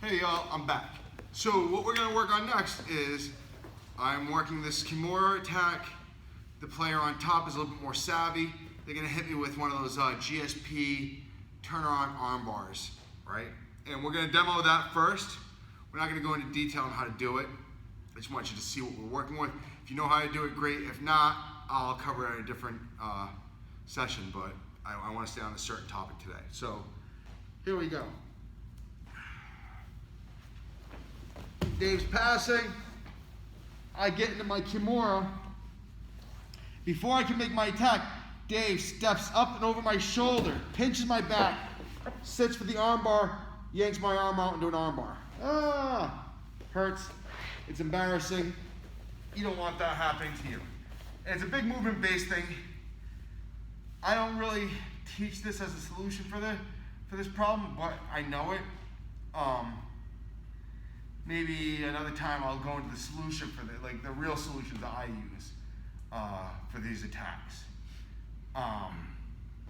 Hey y'all, I'm back. So what we're gonna work on next is I'm working this kimura attack. The player on top is a little bit more savvy. They're gonna hit me with one of those GSP turner on arm bars, right? And we're gonna demo that first. We're not gonna go into detail on how to do it. I just want you to see what we're working with. If you know how to do it, great. If not, I'll cover it in a different session, but I wanna stay on a certain topic today. So here we go. Dave's passing. I get into my kimura. Before I can make my attack, Dave steps up and over my shoulder, pinches my back, sits for the arm bar, yanks my arm out into an arm bar. Ah, hurts. It's embarrassing. You don't want that happening to you. And it's a big movement-based thing. I don't really teach this as a solution for this problem, but I know it. Maybe another time I'll go into the solution for the real solutions that I use for these attacks.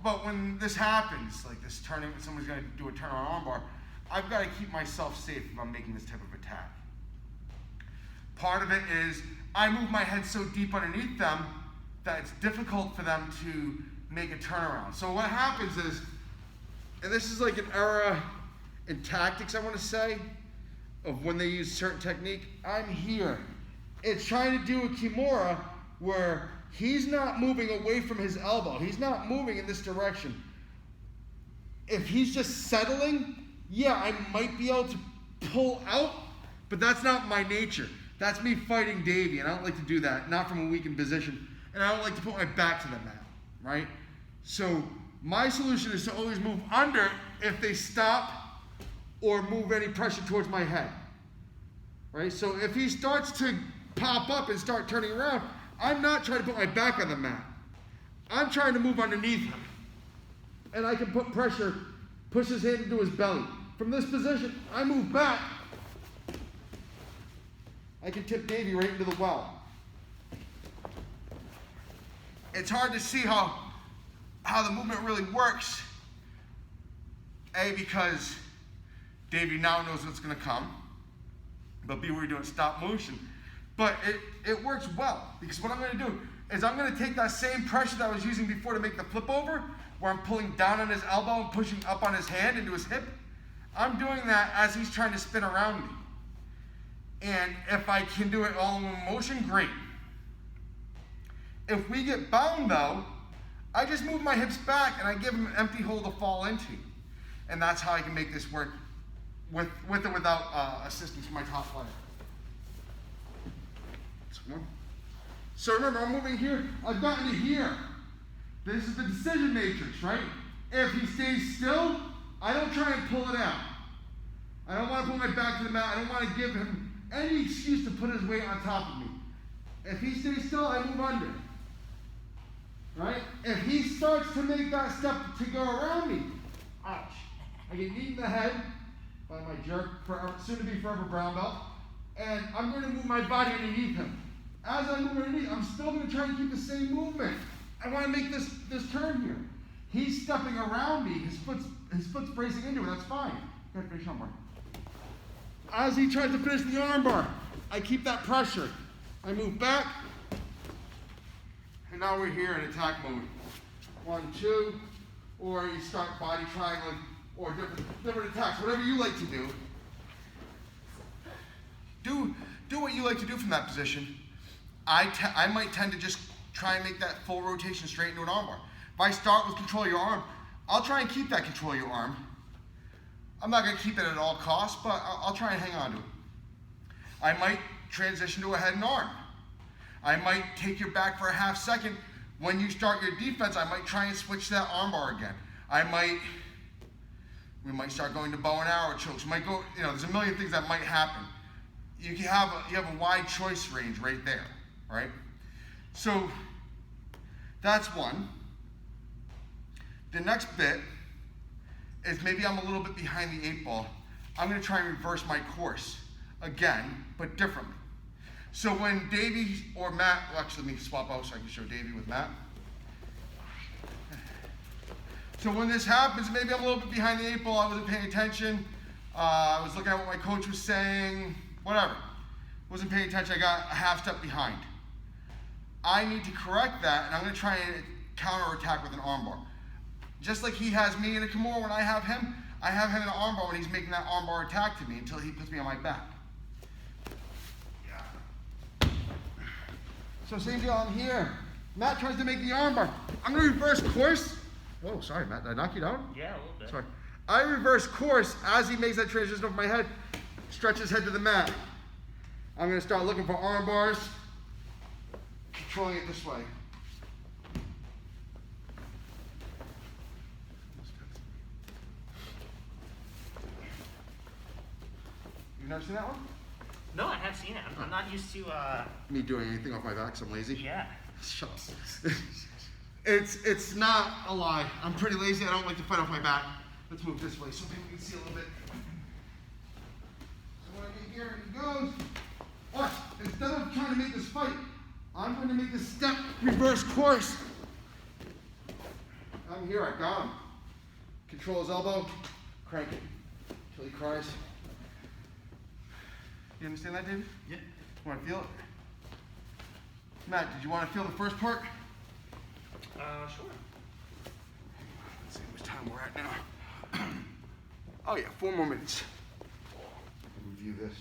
But when this happens, like this turning, someone's gonna do a turn on armbar, I've got to keep myself safe if I'm making this type of attack. Part of it is I move my head so deep underneath them that it's difficult for them to make a turnaround. So what happens is, and this is like an era in tactics, I want to say, of when they use certain technique. I'm here. It's trying to do a kimura where he's not moving away from his elbow. He's not moving in this direction. If he's just settling, yeah, I might be able to pull out, but that's not my nature. That's me fighting Davey, and I don't like to do that, not from a weakened position. And I don't like to put my back to the mat, right? So my solution is to always move under if they stop or move any pressure towards my head, right? So if he starts to pop up and start turning around, I'm not trying to put my back on the mat. I'm trying to move underneath him. And I can put pressure, push his hand into his belly. From this position, I move back. I can tip Davey right into the well. It's hard to see how the movement really works. A, because Davey now knows what's going to come, but B, we're doing stop motion. But it works well, because what I'm going to do is I'm going to take that same pressure that I was using before to make the flip over, where I'm pulling down on his elbow and pushing up on his hand into his hip. I'm doing that as he's trying to spin around me. And if I can do it all in one motion, great. If we get bound though, I just move my hips back and I give him an empty hole to fall into. And that's how I can make this work with or without assistance from my top player. So remember, I'm moving here, I've gotten to here. This is the decision matrix, right? If he stays still, I don't try and pull it out. I don't want to put my back to the mat. I don't want to give him any excuse to put his weight on top of me. If he stays still, I move under. Right? If he starts to make that step to go around me, ouch. I get kneed in the head by my jerk, soon to be forever brown belt, and I'm going to move my body underneath him. As I move underneath, I'm still going to try and keep the same movement. I want to make this turn here. He's stepping around me. His foot's bracing into it. That's fine. Go ahead, finish armbar. As he tries to finish the armbar, I keep that pressure. I move back, and now we're here in attack mode. 1, 2, or you start body triangling, or different attacks, whatever you like to do. Do what you like to do from that position. I might tend to just try and make that full rotation straight into an armbar. If I start with control of your arm, I'll try and keep that control of your arm. I'm not going to keep it at all costs, but I'll try and hang on to it. I might transition to a head and arm. I might take your back for a half second. When you start your defense, I might try and switch to that armbar again. We might start going to bow and arrow chokes. We might go, there's a million things that might happen. You have a wide choice range right there, right? So that's one. The next bit is maybe I'm a little bit behind the 8 ball. I'm going to try and reverse my course again, but differently. So when Davey or Matt, actually let me swap out so I can show Davey with Matt. So when this happens, maybe I'm a little bit behind the 8 ball, I wasn't paying attention. I was looking at what my coach was saying, whatever. Wasn't paying attention, I got a half step behind. I need to correct that, and I'm gonna try and counter-attack with an armbar. Just like he has me in a kimura when I have him in an armbar when he's making that armbar attack to me until he puts me on my back. Yeah. So same deal, I'm here. Matt tries to make the armbar. I'm gonna reverse course. Oh, sorry, Matt, did I knock you down? Yeah, a little bit. Sorry. I reverse course as he makes that transition over my head, stretch his head to the mat. I'm gonna start looking for arm bars, controlling it this way. You've never seen that one? No, I have seen it. I'm not used to. Me doing anything off my back, so I'm lazy? Yeah. Shut up. It's not a lie. I'm pretty lazy. I don't like to fight off my back. Let's move this way so people can see a little bit. So when I get here, he goes. Watch. Instead of trying to make this fight, I'm going to make this step reverse course. I'm here. I got him. Control his elbow. Crank it until he cries. You understand that, David? Yeah. Want to feel it? Matt, did you want to feel the first part? Sure. Let's see how much time we're at now. Oh yeah, 4 more minutes. Review this.